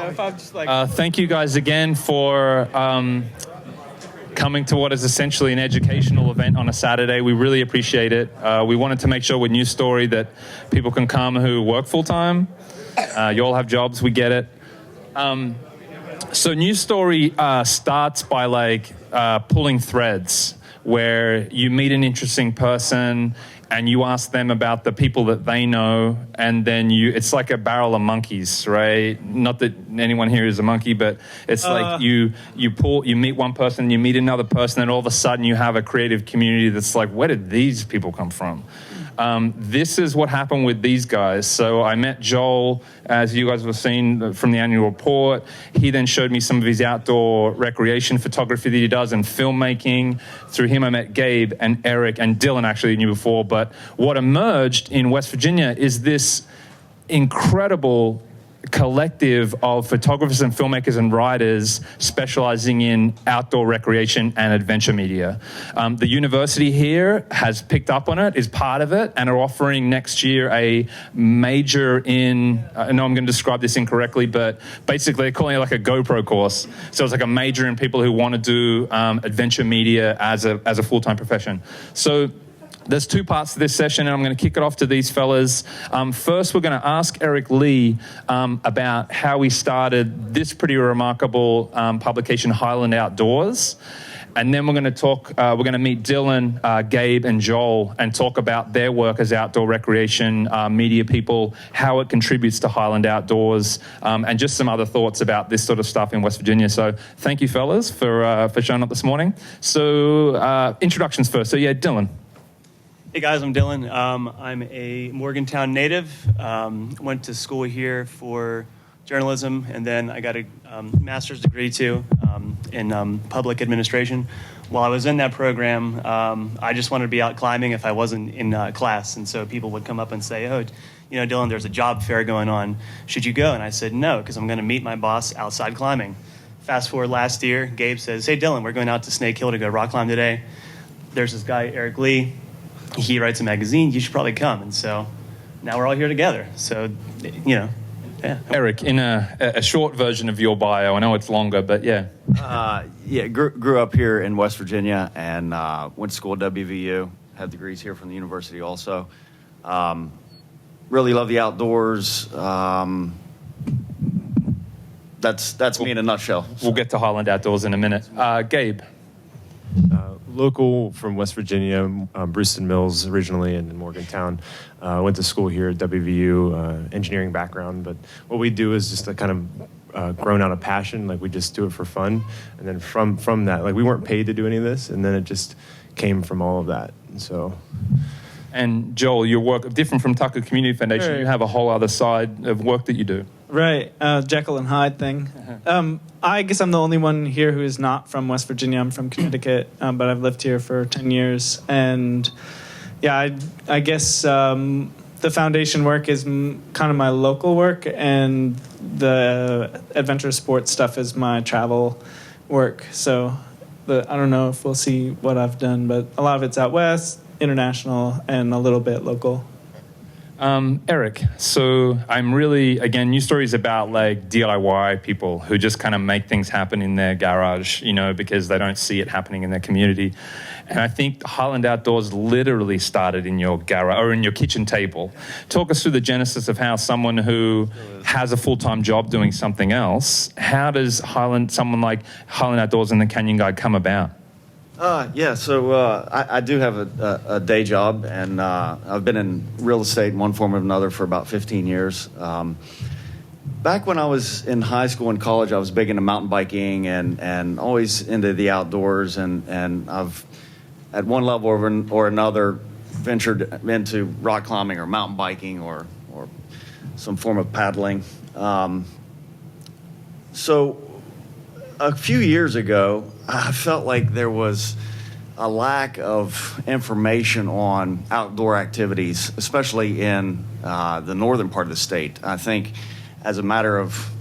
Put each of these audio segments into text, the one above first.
if I'm just like... Thank you guys again for coming to what is essentially an educational event on a Saturday. We really appreciate it. We wanted to make sure with News Story that people can come who work full-time. You all have jobs, we get it. So News Story starts by pulling threads where you meet an interesting person and you ask them about the people that they know, and then it's like a barrel of monkeys, right? Not that anyone here is a monkey, but it's like you meet one person, you meet another person, and all of a sudden you have a creative community that's like, where did these people come from? This is what happened with these guys. So I met Joel, as you guys have seen from the annual report. He then showed me some of his outdoor recreation photography that he does and filmmaking. Through him, I met Gabe and Eric and Dylan, actually knew before. But what emerged in West Virginia is this incredible collective of photographers and filmmakers and writers specializing in outdoor recreation and adventure media. The university here has picked up on it, is part of it, and are offering next year a major in, I know I'm going to describe this incorrectly, but basically they're calling it like a GoPro course. So it's like a major in people who want to do adventure media as a full-time profession. So there's two parts to this session, and I'm going to kick it off to these fellas. First, we're going to ask Eric Lee about how he started this pretty remarkable publication, Highland Outdoors. And then we're going to talk, we're going to meet Dylan, Gabe, and Joel and talk about their work as outdoor recreation media people, how it contributes to Highland Outdoors, and just some other thoughts about this sort of stuff in West Virginia. So thank you, fellas, for showing up this morning. So introductions first. So yeah, Dylan. Hey guys, I'm Dylan. I'm a Morgantown native. Went to school here for journalism, and then I got a master's degree too in public administration. While I was in that program, I just wanted to be out climbing if I wasn't in class, and so people would come up and say, "Oh, you know, Dylan, there's a job fair going on. Should you go?" And I said, "No, because I'm going to meet my boss outside climbing." Fast forward last year, Gabe says, "Hey, Dylan, we're going out to Snake Hill to go rock climb today. There's this guy, Eric Lee. He writes a magazine. You should probably come." And so now we're all here together. So, you know, yeah. Eric, in a short version of your bio, I know it's longer, but yeah. Grew up here in West Virginia and went to school at WVU. Had degrees here from the university also. Really love the outdoors. That's me in a nutshell. We'll get to Highland Outdoors in a minute. Gabe. Local from West Virginia, Brewston Mills originally, and in Morgantown. Went to school here at WVU, engineering background. But what we do is just a kind of grown out of passion. Like we just do it for fun. And then from that, like we weren't paid to do any of this. And then it just came from all of that. And so. And Joel, your work, different from Tucker Community Foundation, right. You have a whole other side of work that you do. Right, Jekyll and Hyde thing. I guess I'm the only one here who is not from West Virginia. I'm from Connecticut, but I've lived here for 10 years. And yeah, I guess the foundation work is kind of my local work, and the adventure sports stuff is my travel work. So I don't know if we'll see what I've done, but a lot of it's out west, international, and a little bit local. Eric, so I'm really, again, News Story is about like DIY people who just kind of make things happen in their garage, you know, because they don't see it happening in their community. And I think Highland Outdoors literally started in your garage or in your kitchen table. Talk us through the genesis of how someone who has a full-time job doing something else, how does someone like Highland Outdoors and the Canyon Guide come about? So I do have a day job, and I've been in real estate in one form or another for about 15 years. Back when I was in high school and college, I was big into mountain biking and always into the outdoors, and I've, at one level or another, ventured into rock climbing or mountain biking or some form of paddling. So a few years ago, I felt like there was a lack of information on outdoor activities, especially in the northern part of the state. I think as a matter of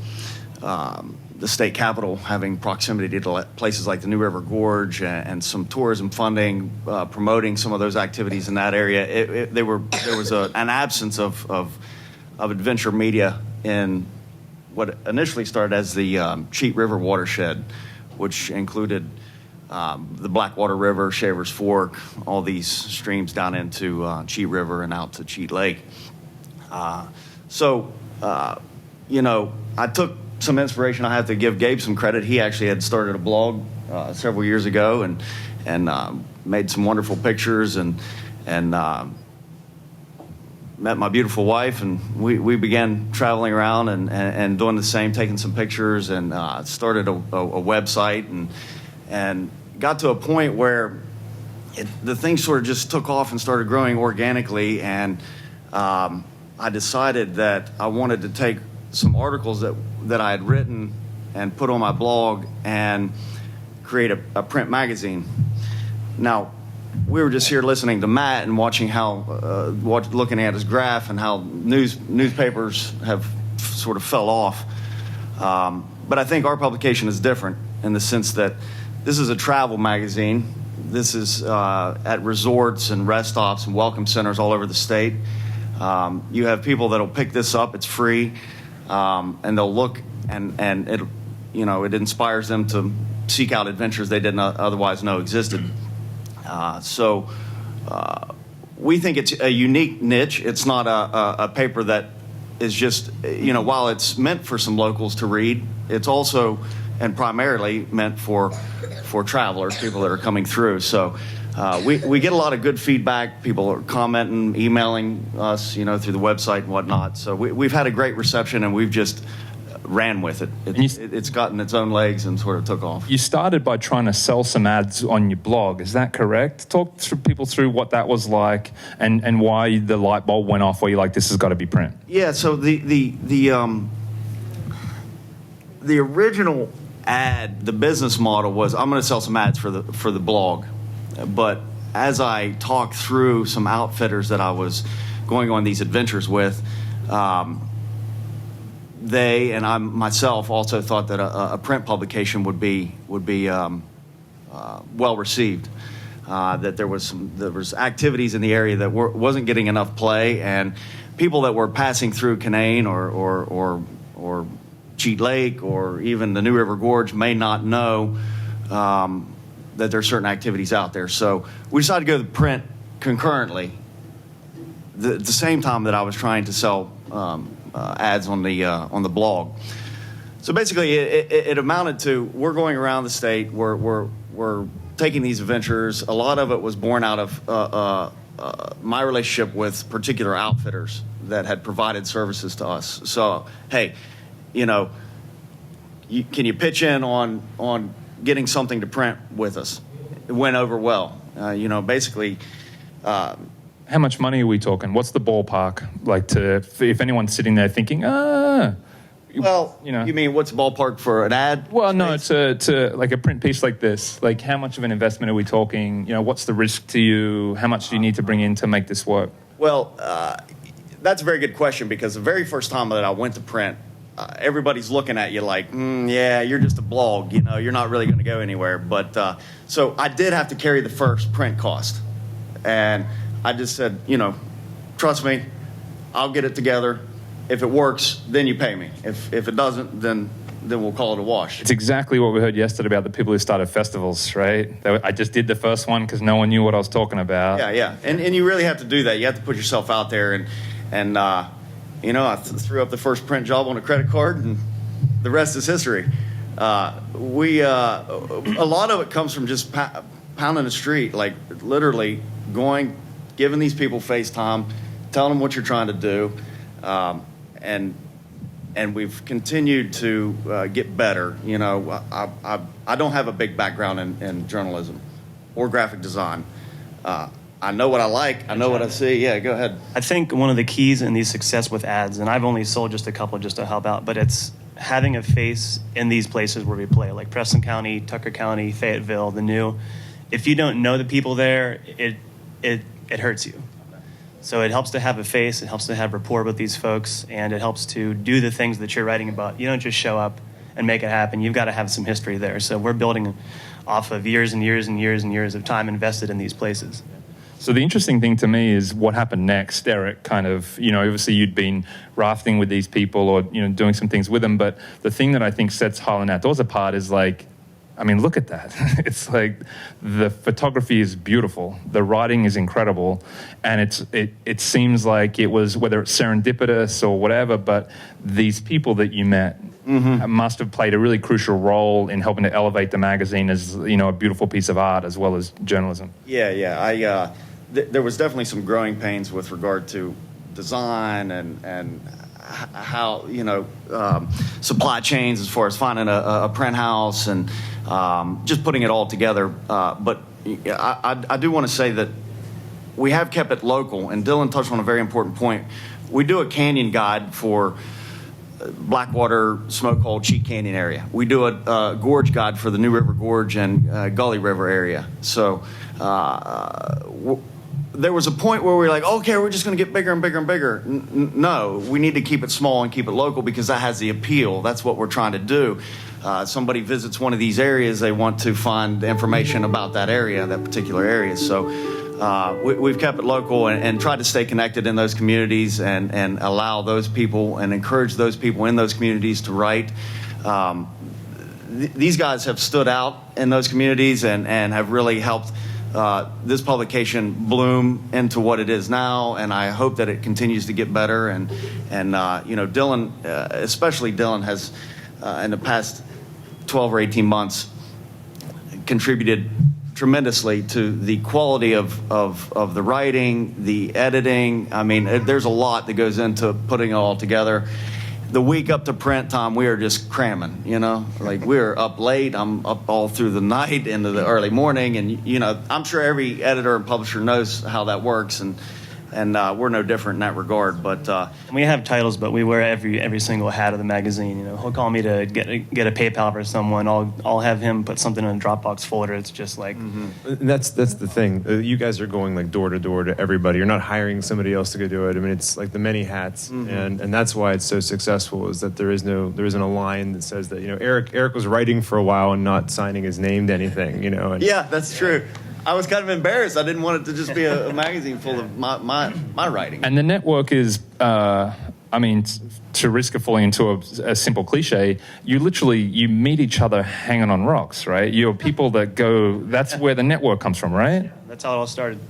the state capital having proximity to places like the New River Gorge and some tourism funding, promoting some of those activities in that area, there was an absence of adventure media in what initially started as the Cheat River watershed, which included the Blackwater River, Shavers Fork, all these streams down into Cheat River and out to Cheat Lake. I took some inspiration. I have to give Gabe some credit. He actually had started a blog several years ago and made some wonderful pictures and met my beautiful wife, and we began traveling around and doing the same, taking some pictures, and started a website and got to a point where the thing sort of just took off and started growing organically, and I decided that I wanted to take some articles that I had written and put on my blog and create a print magazine. Now, we were just here listening to Matt and watching how, looking at his graph and how newspapers have sort of fell off. But I think our publication is different in the sense that this is a travel magazine. This is at resorts and rest stops and welcome centers all over the state. You have people that'll pick this up. It's free, and they'll look and it inspires them to seek out adventures they didn't otherwise know existed. We think it's a unique niche. It's not a paper that is just, while it's meant for some locals to read, it's also and primarily meant for travelers, people that are coming through. So we get a lot of good feedback. People are commenting, emailing us, through the website and whatnot. So we've had a great reception, and we've just ran with it. It's gotten its own legs and sort of took off. You started by trying to sell some ads on your blog. Is that correct? Talk to people through what that was like and why the light bulb went off where you're like, this has got to be print. Yeah, so the original ad, the business model was, I'm going to sell some ads for the blog. But as I talked through some outfitters that I was going on these adventures with, they and I myself also thought that a print publication would be well received. That there was activities in the area that wasn't getting enough play, and people that were passing through Canaan or Cheat Lake or even the New River Gorge may not know that there's certain activities out there. So we decided to go to print concurrently. The same time that I was trying to sell ads on the blog. So basically, it amounted to, we're going around the state. We're taking these adventures. A lot of it was born out of my relationship with particular outfitters that had provided services to us. So, hey, can you pitch in on getting something to print with us? It went over well. Basically. How much money are we talking? What's the ballpark? Like, if anyone's sitting there thinking, Well, you mean what's the ballpark for an ad? Well, no, to like a print piece like this. Like, how much of an investment are we talking? What's the risk to you? How much do you need to bring in to make this work? Well, that's a very good question, because the very first time that I went to print, everybody's looking at you like, yeah, you're just a blog. You're not really going to go anywhere. But so I did have to carry the first print cost, and I just said, trust me, I'll get it together. If it works, then you pay me. If it doesn't, then we'll call it a wash. It's exactly what we heard yesterday about the people who started festivals, right? I just did the first one because no one knew what I was talking about. Yeah. And you really have to do that. You have to put yourself out there. And I threw up the first print job on a credit card, and the rest is history. A lot of it comes from just pounding the street, like literally going, giving these people FaceTime, telling them what you're trying to do, and we've continued to get better. I don't have a big background in journalism or graphic design. I know what I like. I know what I see. Yeah, go ahead. I think one of the keys in the success with ads, and I've only sold just a couple just to help out, but it's having a face in these places where we play, like Preston County, Tucker County, Fayetteville, the New. If you don't know the people there, it hurts you. So it helps to have a face, it helps to have rapport with these folks, and it helps to do the things that you're writing about. You don't just show up and make it happen. You've got to have some history there. So we're building off of years and years and years and years of time invested in these places. So the interesting thing to me is what happened next, Eric. Kind of, obviously you'd been rafting with these people or doing some things with them, but the thing that I think sets Highland Outdoors apart is like, I mean, look at that. It's like the photography is beautiful, the writing is incredible, and it seems like it was, whether it's serendipitous or whatever, but these people that you met must have played a really crucial role in helping to elevate the magazine as a beautiful piece of art as well as journalism. Yeah. There was definitely some growing pains with regard to design and how supply chains as far as finding a print house and just putting it all together. But I do want to say that we have kept it local, and Dylan touched on a very important point. We do a canyon guide for Blackwater, Smoke Hole, Cheat Canyon area. We do a gorge guide for the New River Gorge and Gully River area. So there was a point where we were like, okay, we're just going to get bigger and bigger and bigger. No, we need to keep it small and keep it local because that has the appeal. That's what we're trying to do. Somebody visits one of these areas, they want to find information about that area, that particular area. So we've kept it local and tried to stay connected in those communities and allow those people and encourage those people in those communities to write. These guys have stood out in those communities and have really helped this publication bloom into what it is now, and I hope that it continues to get better. And Dylan, especially Dylan, has in the past 12 or 18 months contributed tremendously to the quality of the writing, the editing. I mean, there's a lot that goes into putting it all together. The week up to print time, we are just cramming, like we're up late. I'm up all through the night into the early morning. And, I'm sure every editor and publisher knows how that works. And we're no different in that regard. But we have titles, but we wear every single hat of the magazine. He'll call me to get a PayPal for someone. I'll have him put something in a Dropbox folder. It's just like That's the thing. You guys are going like door to door to everybody. You're not hiring somebody else to go do it. I mean, it's like the many hats, and that's why it's so successful. Is that there isn't a line that says that Eric was writing for a while and not signing his name to anything. And, yeah, that's true. I was kind of embarrassed. I didn't want it to just be a magazine full of my writing. And the network is, to risk of falling into a simple cliche, you meet each other hanging on rocks, right? You're people that go, that's where the network comes from, right? Yeah, that's how it all started.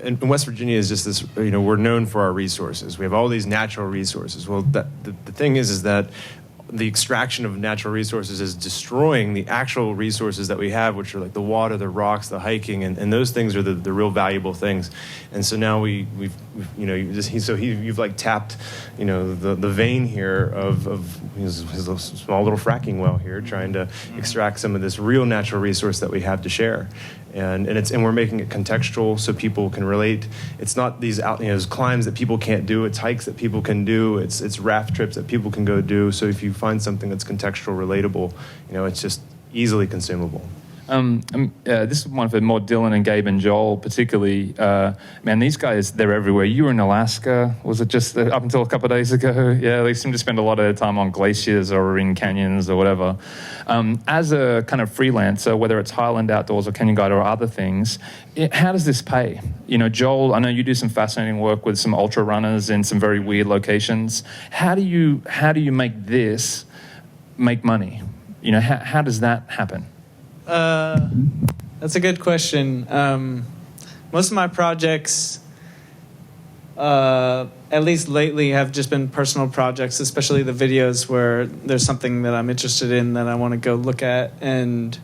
And West Virginia is just this, we're known for our resources. We have all these natural resources. Well, the thing is that the extraction of natural resources is destroying the actual resources that we have, which are like the water, the rocks, the hiking, and those things are the real valuable things. And so now you've like tapped, the vein here of his small little fracking well here, trying to extract some of this real natural resource that we have to share. And we're making it contextual so people can relate. It's not these climbs that people can't do. It's hikes that people can do. It's raft trips that people can go do. So if you find something that's contextual, relatable, it's just easily consumable. This is one for more Dylan and Gabe and Joel particularly. Man, these guys, they're everywhere. You were in Alaska. Was it just up until a couple of days ago? Yeah, they seem to spend a lot of their time on glaciers or in canyons or whatever. As a kind of freelancer, whether it's Highland Outdoors or Canyon Guide or other things, how does this pay? Joel, I know you do some fascinating work with some ultra runners in some very weird locations. How do you make money? How does that happen? That's a good question. Most of my projects, at least lately, have just been personal projects, especially the videos where there's something that I'm interested in that I want to go look at. And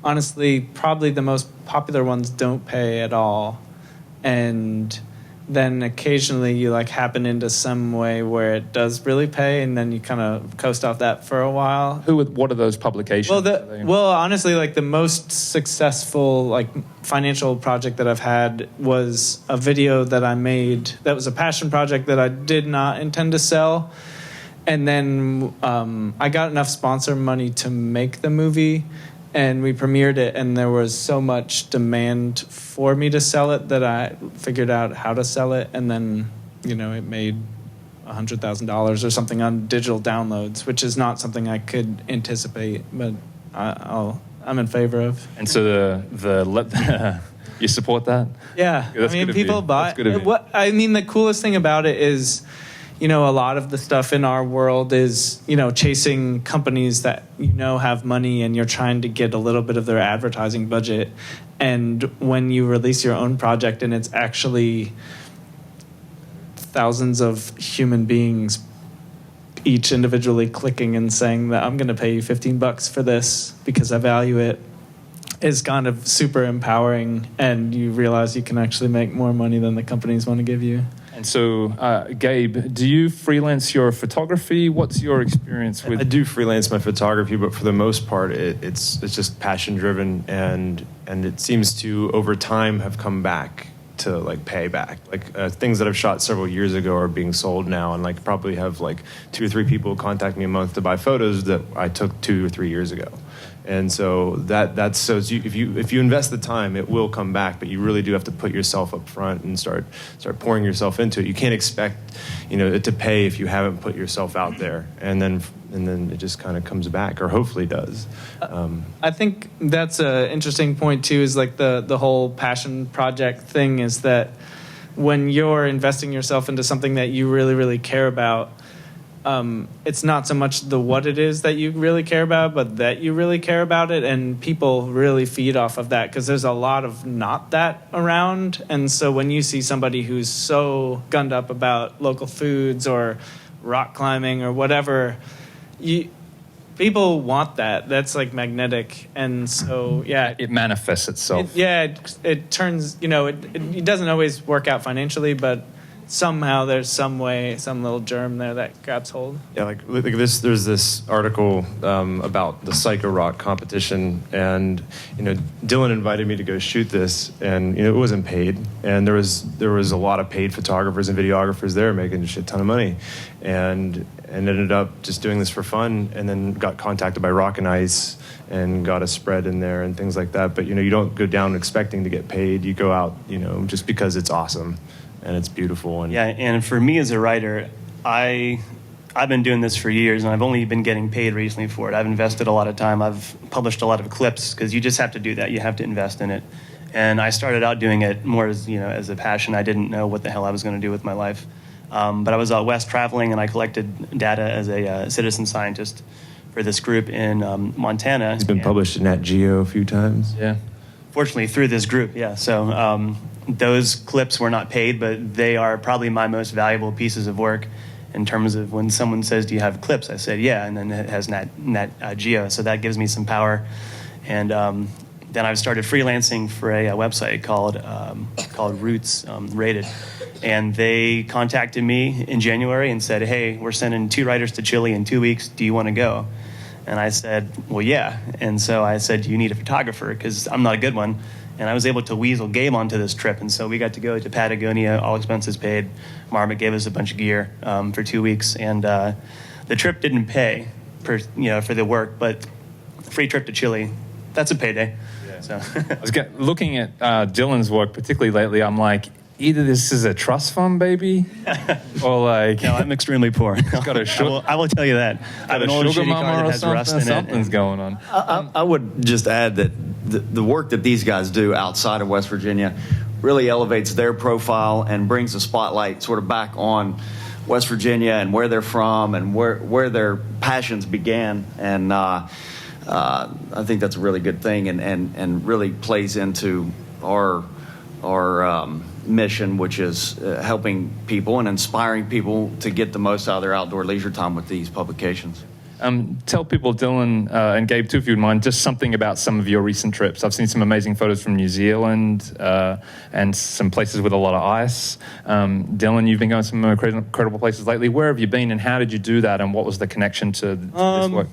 honestly, probably the most popular ones don't pay at all. And then occasionally you happen into some way where it does really pay, and then you kind of coast off that for a while. What are those publications? Well, honestly, the most successful financial project that I've had was a video that I made that was a passion project that I did not intend to sell, and then I got enough sponsor money to make the movie. And we premiered it, and there was so much demand for me to sell it that I figured out how to sell it, and then, it made $100,000 or something on digital downloads, which is not something I could anticipate, but I'm in favor of. And so You support that? Yeah, That's I mean, good of you. people buy. That's good of you. What I mean, the coolest thing about it is, a lot of the stuff in our world is, chasing companies that have money, and you're trying to get a little bit of their advertising budget. And when you release your own project, and it's actually thousands of human beings each individually clicking and saying that I'm going to pay you $15 for this because I value it, is kind of super empowering, and you realize you can actually make more money than the companies want to give you. And so, Gabe, do you freelance your photography? What's your experience with? I do freelance my photography, but for the most part, it's just passion driven, and it seems to over time have come back to like pay back. Like things that I've shot several years ago are being sold now, and like probably have like 2 or 3 people contact me a month to buy photos that I took 2 or 3 years ago. And so that's so if you invest the time, it will come back, but you really do have to put yourself up front and start pouring yourself into it. You can't expect it to pay if you haven't put yourself out there, and then it just kind of comes back, or hopefully does. I think that's an interesting point too, is like the whole passion project thing, is that when you're investing yourself into something that you really, really care about, it's not so much the what it is that you really care about, but that you really care about it, and people really feed off of that, because there's a lot of not that around. And so when you see somebody who's so gunned up about local foods or rock climbing or whatever, people want that. That's like magnetic. And so It manifests itself. it turns, it doesn't always work out financially, but somehow there's some little germ there that grabs hold. Yeah, like this. There's this article about the Psycho Rock competition, and Dylan invited me to go shoot this, and it wasn't paid, and there was a lot of paid photographers and videographers there making a shit ton of money, and ended up just doing this for fun, and then got contacted by Rock and Ice and got a spread in there and things like that. But you don't go down expecting to get paid. You go out just because it's awesome. And it's beautiful. And and for me as a writer, I've been doing this for years, and I've only been getting paid recently for it. I've invested a lot of time. I've published a lot of clips, because you just have to do that. You have to invest in it. And I started out doing it more as as a passion. I didn't know what the hell I was going to do with my life. But I was out west traveling, and I collected data as a citizen scientist for this group in Montana. It's been published in Nat Geo a few times. Yeah. Fortunately, through this group, yeah. So those clips were not paid, but they are probably my most valuable pieces of work in terms of when someone says, "Do you have clips?" I said, "Yeah," and then it has Nat Geo, so that gives me some power. And then I've started freelancing for a website called Roots Rated, and they contacted me in January and said, "Hey, we're sending 2 writers to Chile in 2 weeks. Do you want to go?" And I said, "Well, yeah." And so I said, "Do you need a photographer? Because I'm not a good one." And I was able to weasel Gabe onto this trip. And so we got to go to Patagonia, all expenses paid. Marmot gave us a bunch of gear for 2 weeks. And the trip didn't pay for the work, but free trip to Chile, that's a payday. Yeah. So I was looking at Dylan's work, particularly lately. I'm like, either this is a trust fund, baby, or like... No, I'm extremely poor. Got a I will tell you that. I have an old sugar shitty car mama that or has something. rust in it. Something's going on. I would just add that the work that these guys do outside of West Virginia really elevates their profile and brings the spotlight sort of back on West Virginia and where they're from and where their passions began. And I think that's a really good thing, and really plays into our mission, which is helping people and inspiring people to get the most out of their outdoor leisure time with these publications. Tell people, Dylan and Gabe too, if you would mind, just something about some of your recent trips. I've seen some amazing photos from New Zealand and some places with a lot of ice. Dylan, you've been going to some incredible places lately. Where have you been, and how did you do that, and what was the connection to this work?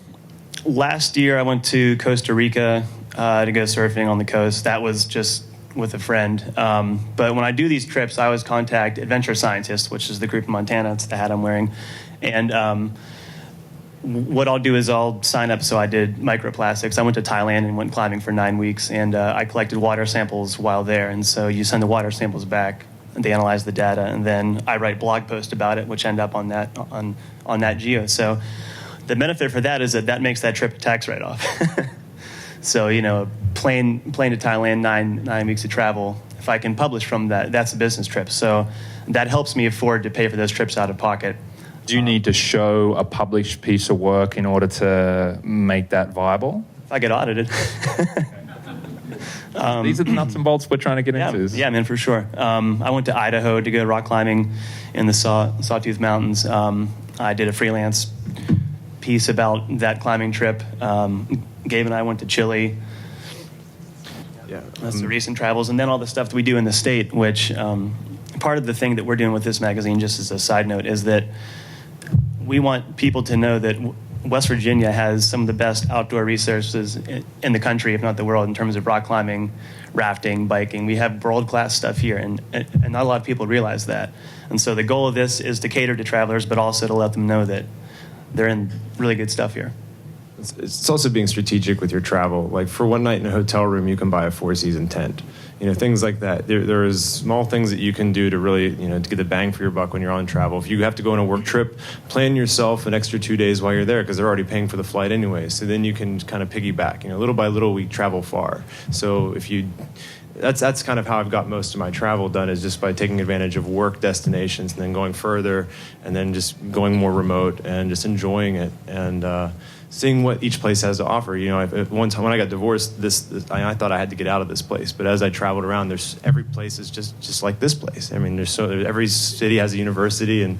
Last year, I went to Costa Rica to go surfing on the coast. That was just with a friend. But when I do these trips, I always contact Adventure Scientists, which is the group in Montana. It's the hat I'm wearing. And what I'll do is I'll sign up. So I did microplastics. I went to Thailand and went climbing for 9 weeks, and I collected water samples while there. And so you send the water samples back, and they analyze the data, and then I write blog posts about it, which end up on Nat Geo. So the benefit for that is that makes that trip a tax write-off. So, plane to Thailand, nine weeks of travel. If I can publish from that, that's a business trip. So that helps me afford to pay for those trips out of pocket. Do you need to show a published piece of work in order to make that viable? If I get audited. These are the nuts and bolts we're trying to get into. Yeah, man, for sure. I went to Idaho to go rock climbing in the Sawtooth Mountains. I did a freelance piece about that climbing trip. Gabe and I went to Chile. Yeah. That's the recent travels, and then all the stuff that we do in the state, which part of the thing that we're doing with this magazine, just as a side note, is that we want people to know that West Virginia has some of the best outdoor resources in the country, if not the world, in terms of rock climbing, rafting, biking. We have world-class stuff here, and not a lot of people realize that. And so the goal of this is to cater to travelers, but also to let them know that they're in really good stuff here. It's also being strategic with your travel. Like for one night in a hotel room, you can buy a 4-season tent. Things like that. There is small things that you can do to really, to get the bang for your buck when you're on travel. If you have to go on a work trip, plan yourself an extra 2 days while you're there because they're already paying for the flight anyway. So then you can kind of piggyback. Little by little, we travel far. So that's kind of how I've got most of my travel done, is just by taking advantage of work destinations and then going further and then just going more remote and just enjoying it and seeing what each place has to offer. One time when I got divorced, I thought I had to get out of this place, but as I traveled around, every place is just like this place. Every city has a university, and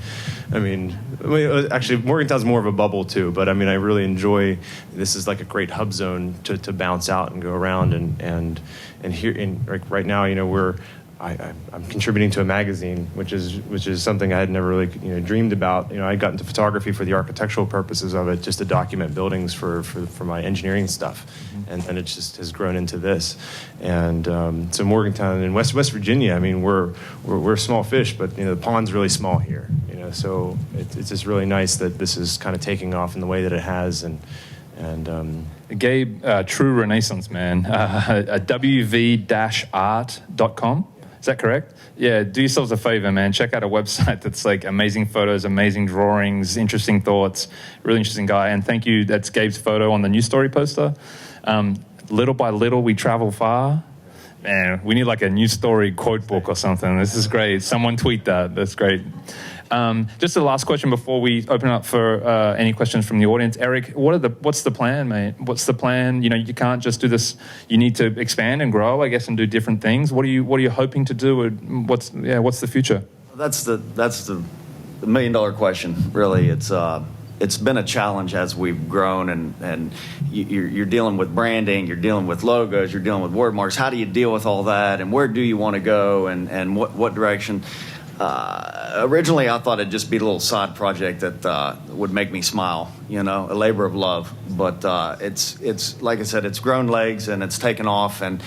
actually Morgantown's more of a bubble too. But I really enjoy. This is like a great hub zone to bounce out and go around and here right now, I'm contributing to a magazine, which is something I had never really dreamed about. I got into photography for the architectural purposes of it, just to document buildings for my engineering stuff, and then it just has grown into this. And so Morgantown in West Virginia, we're small fish, but the pond's really small here. So it's just really nice that this is kind of taking off in the way that it has, and Gabe, true Renaissance man, wv-art.com. Is that correct? Yeah, do yourselves a favor, man. Check out a website that's like amazing photos, amazing drawings, interesting thoughts, really interesting guy. And thank you, that's Gabe's photo on the news story poster. Little by little, we travel far. Man, we need like a news story quote book or something. This is great. Someone tweet that. That's great. Just the last question before we open up for any questions from the audience. Eric, what's the plan, mate? What's the plan? You can't just do this. You need to expand and grow, I guess, and do different things. What are you hoping to do? What's the future? That's the $1 million question, really. It's been a challenge as we've grown, and you're dealing with branding, you're dealing with logos, you're dealing with word marks. How do you deal with all that, and where do you want to go, and what direction? Originally, I thought it'd just be a little side project that would make me smile, a labor of love. But it's like I said, it's grown legs and it's taken off, and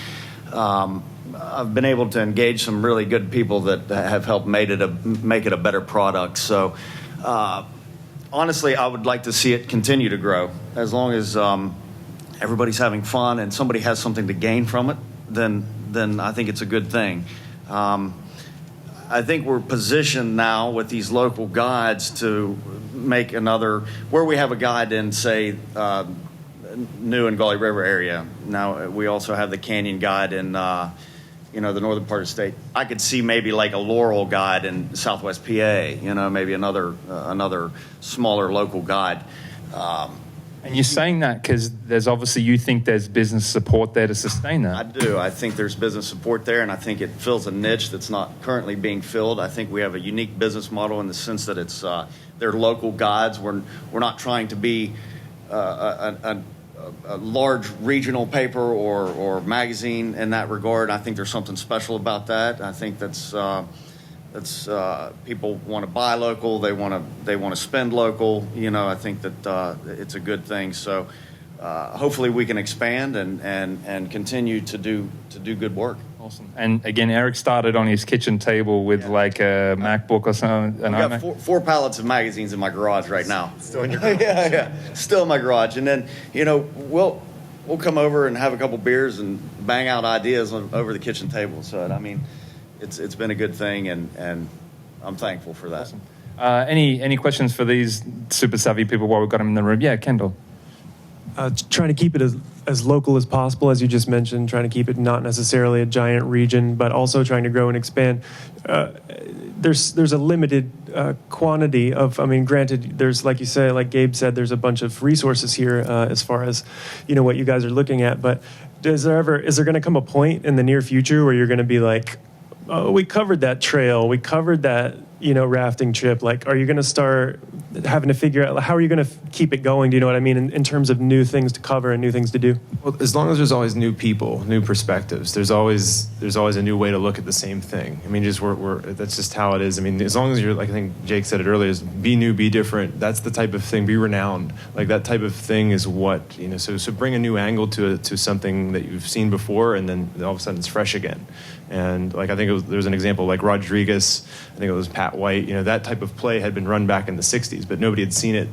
I've been able to engage some really good people that have helped make it a better product. So honestly, I would like to see it continue to grow. As long as everybody's having fun and somebody has something to gain from it, then I think it's a good thing. I think we're positioned now with these local guides to make where we have a guide in, say, New and Gully River area. Now we also have the Canyon guide in, the northern part of the state. I could see maybe like a Laurel guide in Southwest PA. Maybe another smaller local guide. And you're saying that because you think there's business support there to sustain that. I do. I think there's business support there, and I think it fills a niche that's not currently being filled. I think we have a unique business model in the sense that it's they're local guides. We're not trying to be a large regional paper or magazine in that regard. I think there's something special about that. I think that's people want to buy local. They want to spend local. I think that it's a good thing. So hopefully we can expand and continue to do good work. Awesome. And again, Eric started on his kitchen table with like a MacBook or something. I've got four pallets of magazines in my garage right now. Still in your garage? Yeah, still in my garage. And then we'll come over and have a couple beers and bang out ideas over the kitchen table. So it's been a good thing, and I'm thankful for that. Awesome. Any questions for these super savvy people while we've got them in the room? Yeah, Kendall. trying to keep it as local as possible, as you just mentioned, trying to keep it not necessarily a giant region, but also trying to grow and expand. There's a limited quantity of, I mean, granted, there's, like you say, like Gabe said, there's a bunch of resources here as far as, what you guys are looking at, but is there going to come a point in the near future where you're going to be like, oh, we covered that trail, we covered that, rafting trip? Like, are you going to start having to figure out, how are you going to keep it going? Do you know what I mean? In terms of new things to cover and new things to do? Well, as long as there's always new people, new perspectives, there's always a new way to look at the same thing. I mean, that's just how it is. I mean, as long as you're, like I think Jake said it earlier, is be new, be different. That's the type of thing. Be renowned. Like, that type of thing is what, so bring a new angle to something that you've seen before, and then all of a sudden it's fresh again. And like, I think there was an example like Rodriguez, I think it was Pat White, that type of play had been run back in the 60s, but nobody had seen it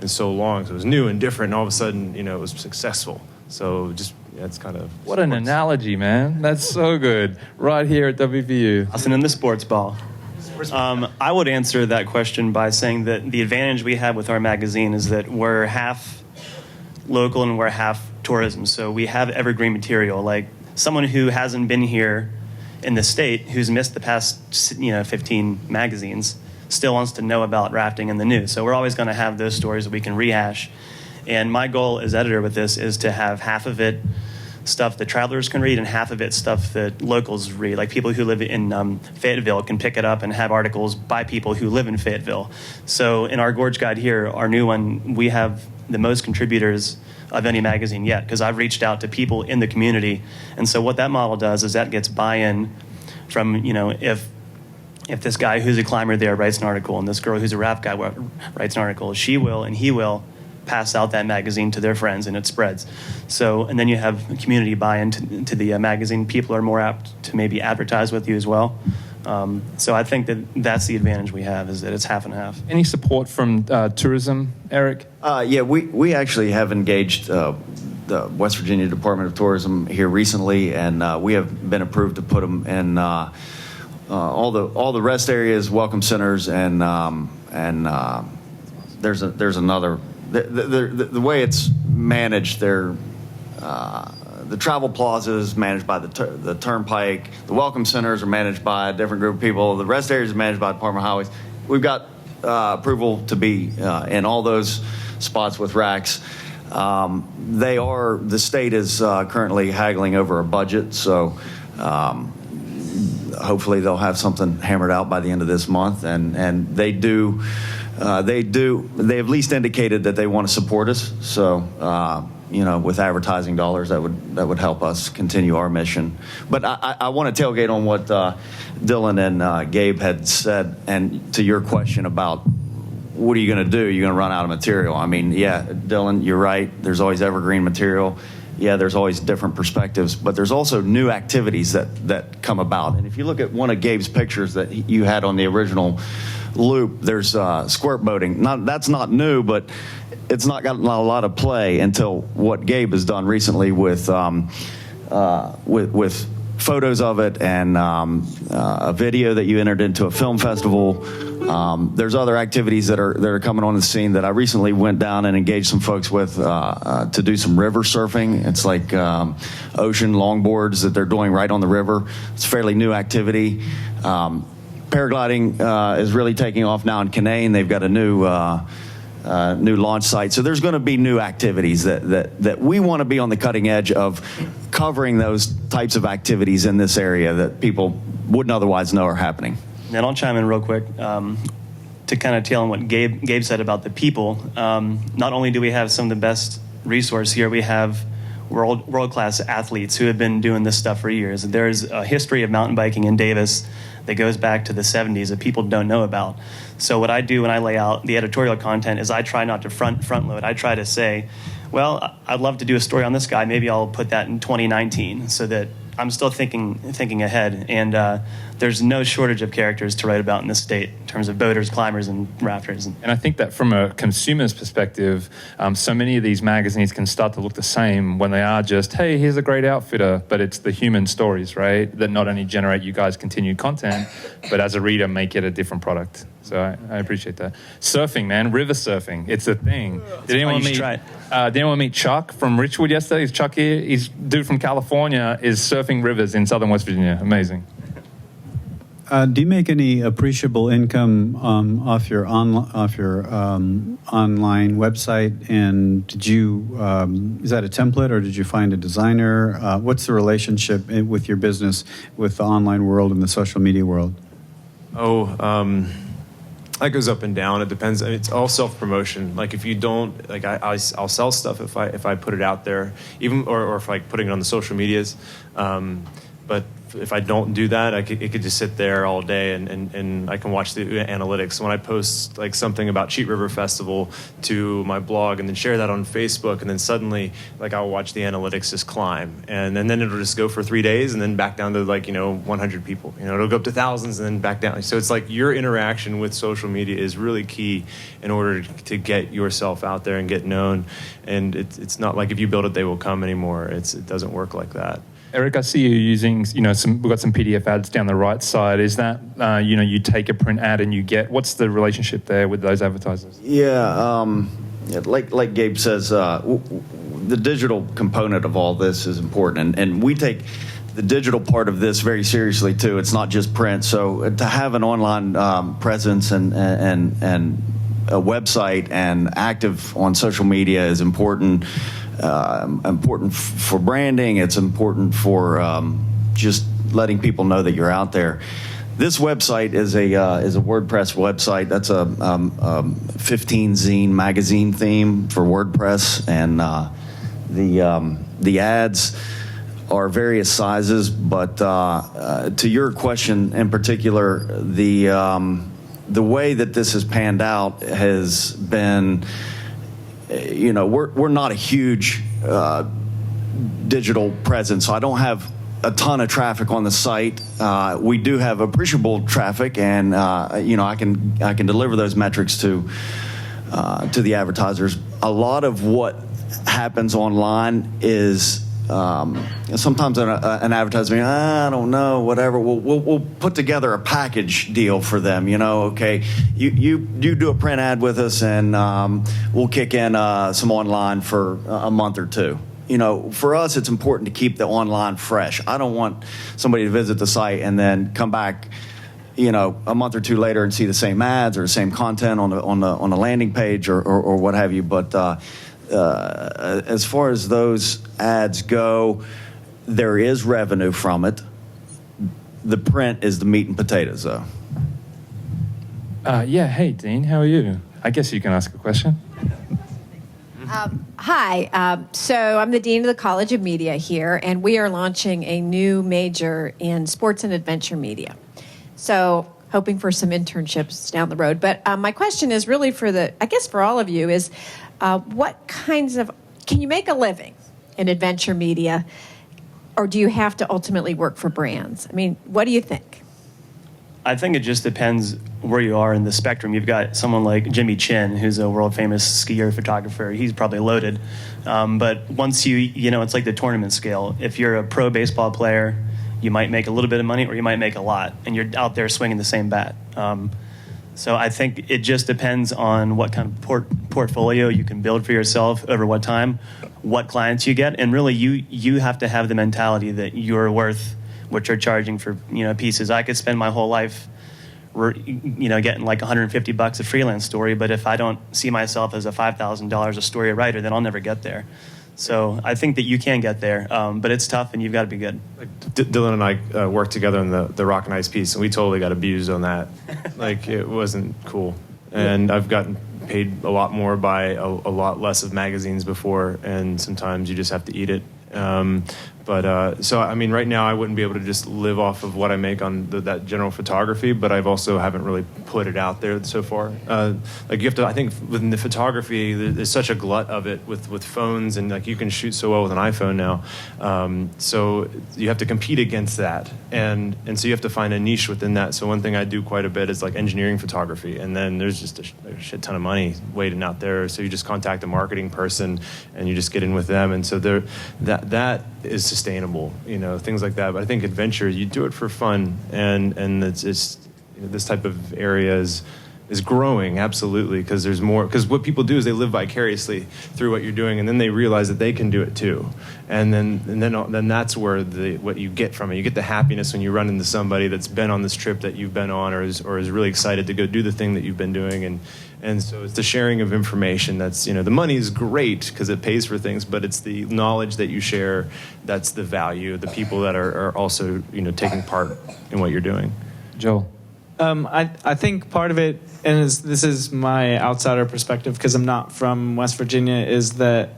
in so long. So it was new and different, and all of a sudden, it was successful. So it's kind of... What an analogy, man. That's so good. Right here at WVU. Listen, in the sports ball. I would answer that question by saying that the advantage we have with our magazine is that we're half local and we're half tourism. So we have evergreen material. Like, someone who hasn't been here in the state, who's missed the past 15 magazines, still wants to know about rafting in the news. So we're always going to have those stories that we can rehash. And my goal as editor with this is to have half of it stuff that travelers can read and half of it stuff that locals read. Like, people who live in Fayetteville can pick it up and have articles by people who live in Fayetteville. So in our Gorge Guide here, our new one, we have the most contributors of any magazine yet, because I've reached out to people in the community. And so what that model does is that gets buy-in from, if this guy who's a climber there writes an article and this girl who's a raft guy writes an article, she will and he will pass out that magazine to their friends, and it spreads. So, and then you have community buy-in to the magazine. People are more apt to maybe advertise with you as well. So I think that's the advantage we have, is that it's half and half. Any support from tourism, Eric? Yeah, we actually have engaged the West Virginia Department of Tourism here recently, and we have been approved to put them in all the rest areas, welcome centers, and there's another. The way it's managed, the travel plazas managed by the Turnpike. The welcome centers are managed by a different group of people. The rest areas are managed by the Department of Highways. We've got approval to be in all those spots with racks. The state is currently haggling over a budget, so hopefully they'll have something hammered out by the end of this month. And they have at least indicated that they want to support us. So, with advertising dollars, that would help us continue our mission. But I want to tailgate on what Dylan and Gabe had said, and to your question about what are you going to do? You're going to run out of material. I mean, yeah, Dylan, you're right. There's always evergreen material. Yeah, there's always different perspectives, but there's also new activities that come about. And if you look at one of Gabe's pictures that you had on the original loop, there's squirt boating. That's not new, but it's not gotten a lot of play until what Gabe has done recently with photos of it and a video that you entered into a film festival. There's other activities that are coming on the scene that I recently went down and engaged some folks with to do some river surfing. It's like ocean longboards that they're doing right on the river. It's a fairly new activity. Paragliding is really taking off now in Canaan. They've got a new launch site. So there's going to be new activities that we want to be on the cutting edge of covering those types of activities in this area that people wouldn't otherwise know are happening. And I'll chime in real quick to kind of tail on what Gabe said about the people. Not only do we have some of the best resource here, we have world-class athletes who have been doing this stuff for years. There's a history of mountain biking in Davis that goes back to the 70s that people don't know about. So what I do when I lay out the editorial content is I try not to front load. I try to say, well, I'd love to do a story on this guy. Maybe I'll put that in 2019 so that I'm still thinking ahead. And there's no shortage of characters to write about in this state in terms of boaters, climbers, and rafters. And I think that from a consumer's perspective, so many of these magazines can start to look the same when they are just, hey, here's a great outfitter, but it's the human stories, right, that not only generate you guys continued content, but as a reader make it a different product. So I appreciate that. Surfing, man, river surfing. It's a thing. Did You should try it. did anyone meet Chuck from Richwood yesterday? Is Chuck here? He's dude from California is surfing rivers in southern West Virginia. Amazing. Do you make any appreciable income off your online website? And did you is that a template, or did you find a designer? What's the relationship with your business with the online world and the social media world? That goes up and down. It depends. I mean, it's all self-promotion. Like if you don't, like I'll sell stuff if I put it out there, even or if like putting it on the social medias. But if I don't do that, it could just sit there all day, and I can watch the analytics. When I post like something about Cheat River Festival to my blog and then share that on Facebook, and then suddenly like I'll watch the analytics just climb, and then it'll just go for 3 days and then back down to 100 people. It'll go up to thousands and then back down. So it's like your interaction with social media is really key in order to get yourself out there and get known. And it's not like if you build it, they will come anymore. It doesn't work like that. Eric, I see you using, we've got some PDF ads down the right side. Is that, you take a print ad and you get, what's the relationship there with those advertisers? Yeah, like Gabe says, the digital component of all this is important, and we take the digital part of this very seriously too. It's not just print. So to have an online presence and a website and active on social media is important. Important for branding. It's important for just letting people know that you're out there. This website is a WordPress website. That's a 15 zine magazine theme for WordPress, and the ads are various sizes. But to your question in particular, the way that this has panned out has been. We're not a huge digital presence, so I don't have a ton of traffic on the site. We do have appreciable traffic, and I can deliver those metrics to the advertisers. A lot of what happens online is sometimes an advertiser, I don't know, whatever. We'll put together a package deal for them. Okay, you do a print ad with us, and we'll kick in some online for a month or two. For us, it's important to keep the online fresh. I don't want somebody to visit the site and then come back, a month or two later and see the same ads or the same content on the landing page or what have you. But as far as those ads go, there is revenue from it. The print is the meat and potatoes, though. Yeah, hey, Dean, how are you? I guess you can ask a question. Hi. So I'm the Dean of the College of Media here, and we are launching a new major in sports and adventure media. So hoping for some internships down the road. But my question is really for all of you is, what kinds of, can you make a living in adventure media, or do you have to ultimately work for brands? I mean, what do you think? I think it just depends where you are in the spectrum. You've got someone like Jimmy Chin, who's a world famous skier photographer. He's probably loaded. But once it's like the tournament scale. If you're a pro baseball player, you might make a little bit of money or you might make a lot, and you're out there swinging the same bat. So I think it just depends on what kind of portfolio you can build for yourself over what time, what clients you get, and really you have to have the mentality that you're worth what you're charging for pieces. I could spend my whole life getting like $150 a freelance story, but if I don't see myself as a $5,000 a story writer, then I'll never get there. So I think that you can get there, but it's tough and you've got to be good. Like Dylan and I worked together on the Rock and Ice piece, and we totally got abused on that. Like it wasn't cool. And I've gotten paid a lot more by a lot less of magazines before, and sometimes you just have to eat it. So I mean, right now I wouldn't be able to just live off of what I make on that general photography, but I've also haven't really put it out there so far. Like you have to, I think within the photography, there's such a glut of it with phones, and like you can shoot so well with an iPhone now. So you have to compete against that, and so you have to find a niche within that. So one thing I do quite a bit is like engineering photography, and then there's just a shit ton of money waiting out there. So you just contact a marketing person and you just get in with them, and so that is sustainable, things like that. But I think adventure, you do it for fun, and it's this type of area is is growing, absolutely, because there's more. Because what people do is they live vicariously through what you're doing, and then they realize that they can do it too, and then that's where what you get from it. You get the happiness when you run into somebody that's been on this trip that you've been on, or is really excited to go do the thing that you've been doing, and so it's the sharing of information. That's, the money is great because it pays for things, but it's the knowledge that you share that's the value. The people that are also taking part in what you're doing. Joel. I think part of it, and this is my outsider perspective because I'm not from West Virginia, is that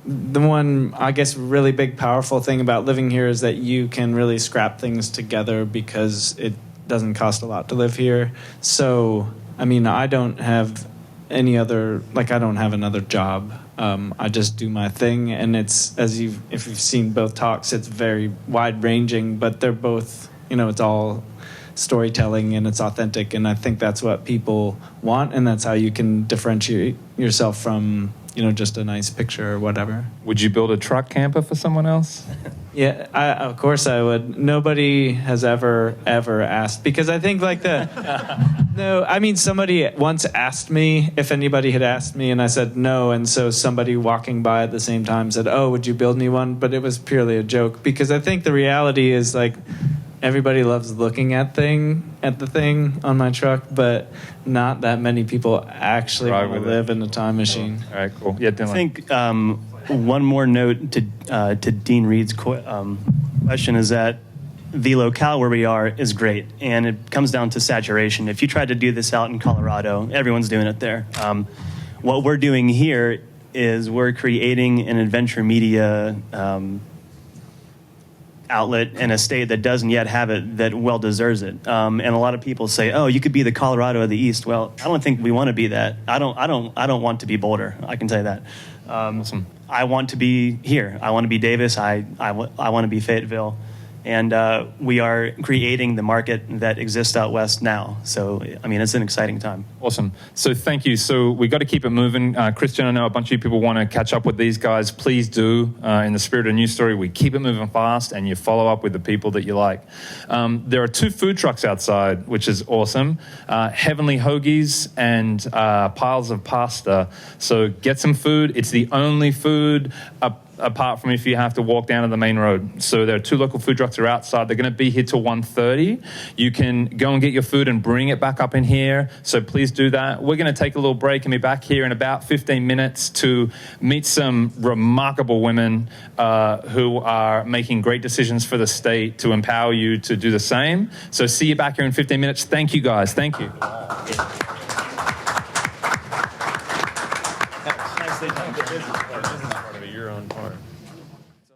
the one, I guess, really big, powerful thing about living here is that you can really scrap things together because it doesn't cost a lot to live here. So, I mean, I don't have I don't have another job. I just do my thing, and it's, if you've seen both talks, it's very wide ranging, but they're both, it's all storytelling and it's authentic, and I think that's what people want, and that's how you can differentiate yourself from just a nice picture or whatever. Would you build a truck camper for someone else? Yeah, of course I would. Nobody has ever asked, because I think no, I mean, somebody once asked me if anybody had asked me, and I said no, and so somebody walking by at the same time said, "Oh, would you build me one?" But it was purely a joke, because I think the reality is everybody loves looking at the thing on my truck, but not that many people actually want to live in a time machine. All right, cool. Yeah, Dylan. I think one more note to Dean Reed's question is that the locale where we are is great, and it comes down to saturation. If you tried to do this out in Colorado, everyone's doing it there. What we're doing here is we're creating an adventure media outlet in a state that doesn't yet have it, that well deserves it. And a lot of people say, "Oh, you could be the Colorado of the East." Well, I don't think we want to be that. I don't want to be Boulder. I can tell you that. Awesome. I want to be here. I want to be Davis. I want to be Fayetteville. And we are creating the market that exists out west now. So, I mean, it's an exciting time. Awesome. So thank you. So we got to keep it moving. Christian, I know a bunch of you people want to catch up with these guys. Please do. In the spirit of news story, we keep it moving fast, and you follow up with the people that you like. There are 2 food trucks outside, which is awesome. Heavenly Hoagies and piles of pasta. So get some food. It's the only food apart from if you have to walk down to the main road. So there are 2 local food trucks that are outside. They're going to be here till 1:30. You can go and get your food and bring it back up in here. So please do that. We're going to take a little break and be back here in about 15 minutes to meet some remarkable women who are making great decisions for the state to empower you to do the same. So see you back here in 15 minutes. Thank you, guys. Thank you.